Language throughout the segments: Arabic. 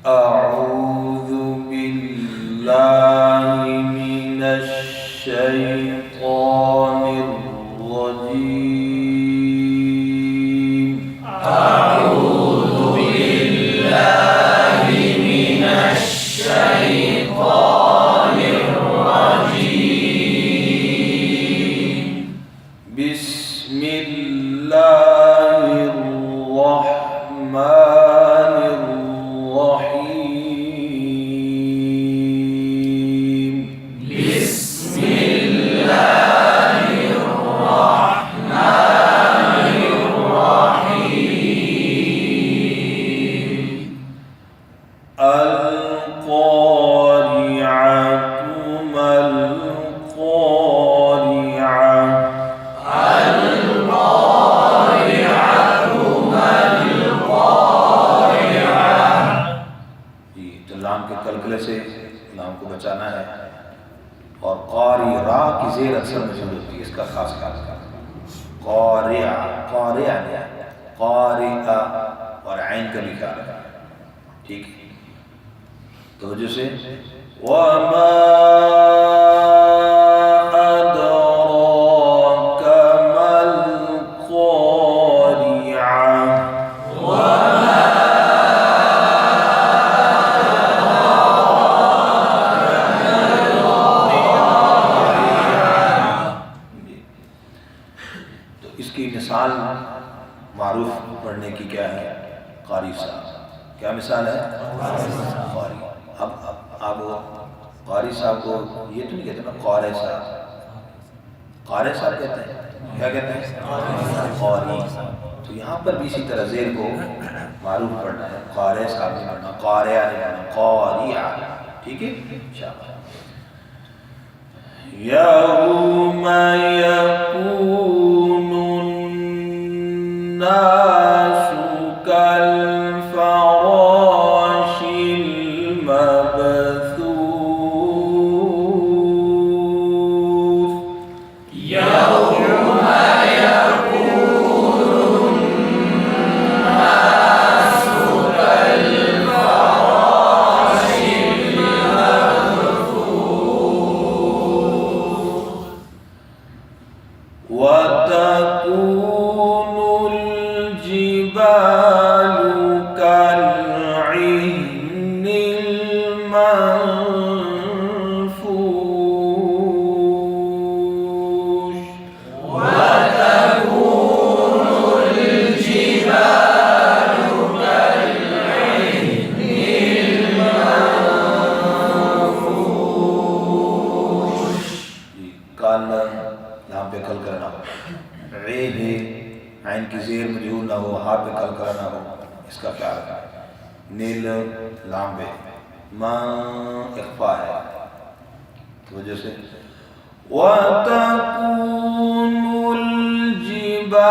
أعوذ بالله من الشيطان الرجيم. أعوذ بالله من الشيطان الرجيم. بسم الله الرحمن الرحيم. بسم الله الرحمن الرحيم. القارعة ما القارعة. القارعة ما القارعة. تو لام کے کلکلے سے لام کو بچانا ہے. اور قاری را کی زیر اکثر مشہور ہوتی ہے، اس کا خاص خاص قارعہ قارعہ قارعہ اور عین کا بھی خیال ہے. ٹھیک ہے، توجہ سے. وما أدراك ما القارعة. تو اس کی مثال معروف پڑھنے کی کیا ہے؟ قاری صاحب. کیا مثال ہے؟ قاری. اب قاری صاحب کو یہ تو نہیں کہتے نا قاری صاحب. قاری صاحب کہتے ہیں. کیا کہتے ہیں؟ قاری. تو یہاں پر بھی اسی طرح زیر کو معروف پڑھنا ہے. قاری صاحب نہیں پڑھنا، قارعہ نہیں پڑھنا، قاریہ. ٹھیک ہے، انشاءاللہ. يوم يكون الناس كالفراش المبثوث. يوم يكون الناس كالفراش المبثوث. وتكون الجبال كالعهن المنفوش. وتكون الجبال كالعهن المنفوش. کل یہاں پہ کل کرنا ہو. عین ہے، عین کی زیر مجہول نہ ہو، ہاں پہ کل کرنا ہو، اس کا خیال ہے. نیل لام پہ ماں اخفا ہے، وجہ سے. وَتَكُونُ الْجِبَالُ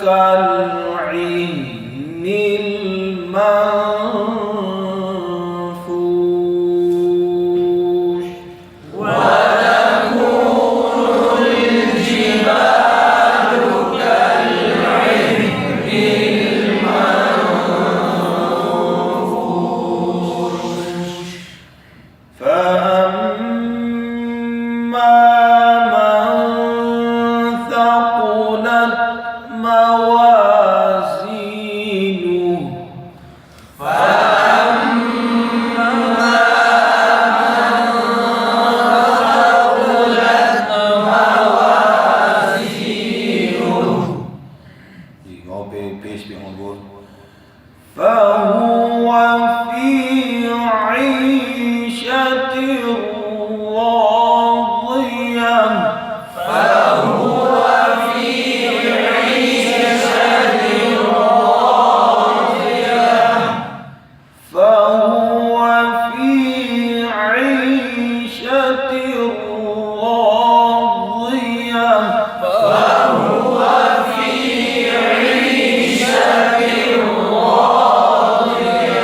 كَالْعِهْنِ الْمَنفُوشِ. وتكون الجبال كالعهن المنفوش. فأما من ثقلت موازينه. فأما من ثقلت موازينه. جی گاؤں پہ پیش بھی ہوں بول. فهو في عيشة راضية. فهو في عيشة راضية. فهو في عيشة راضية. فهو في عيشة راضية.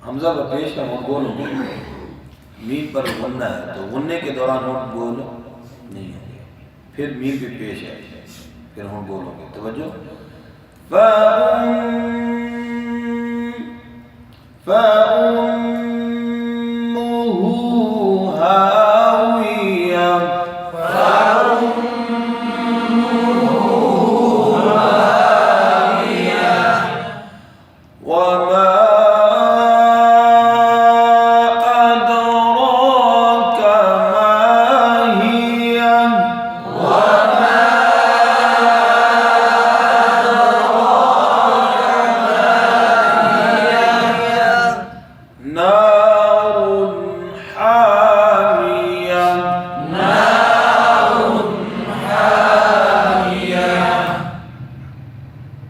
حمزہ پر پیش کا ہونٹ گول ہوں گے، میم پر غنہ ہے تو غننے کے دوران ہونٹ گول نہیں ہوں گے، پھر میم بھی پیش ہے پھر ہونٹ گول ہوں گے. توجہ. فأمه هاوية وما أدراك ما هي نار حامية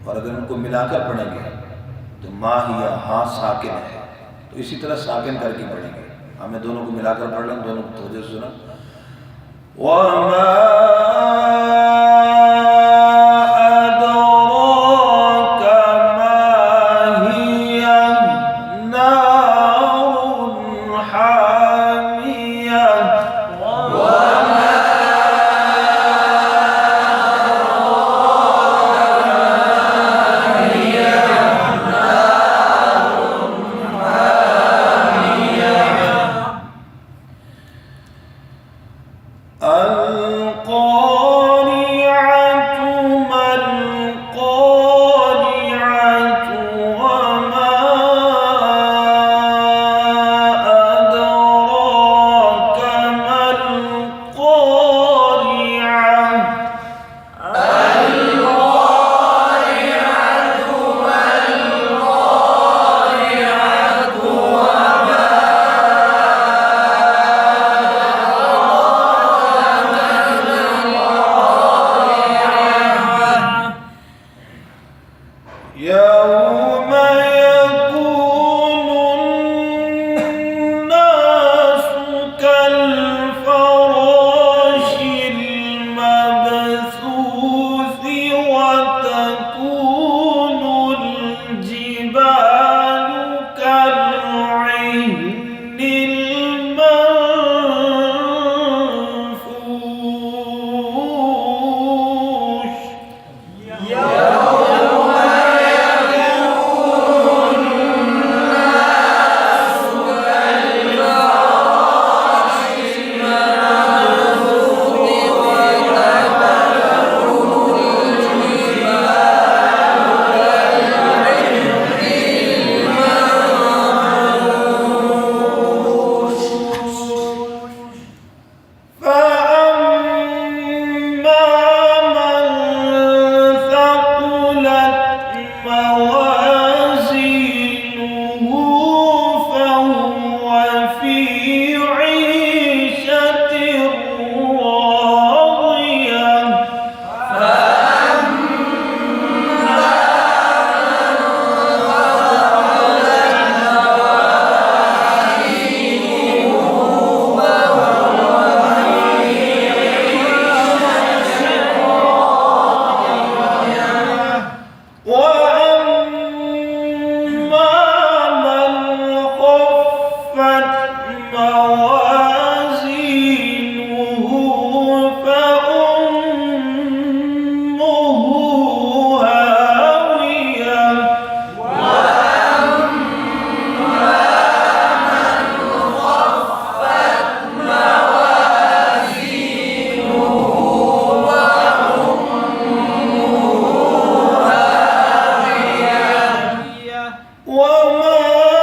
اور اگر ان کو ملا کر پڑھیں گے تو ماہیہ ہاں ساکن ہے تو اسی طرح ساکن کر کے پڑھیں گے. ہمیں دونوں کو ملا کر پڑھ لیں، دونوں کو توجہ سے سنا. وما أدراك ما هي نار حامية القارعة ما القارعة وما أدراك ما القارعة يوم يكون الناس كالفراش المبثوث وتكون الجبال كالعهن المنفوش فأما من ثقلت موازينه فهو في عيشة راضية وأما من خفت موازينه فأمه هاوية وما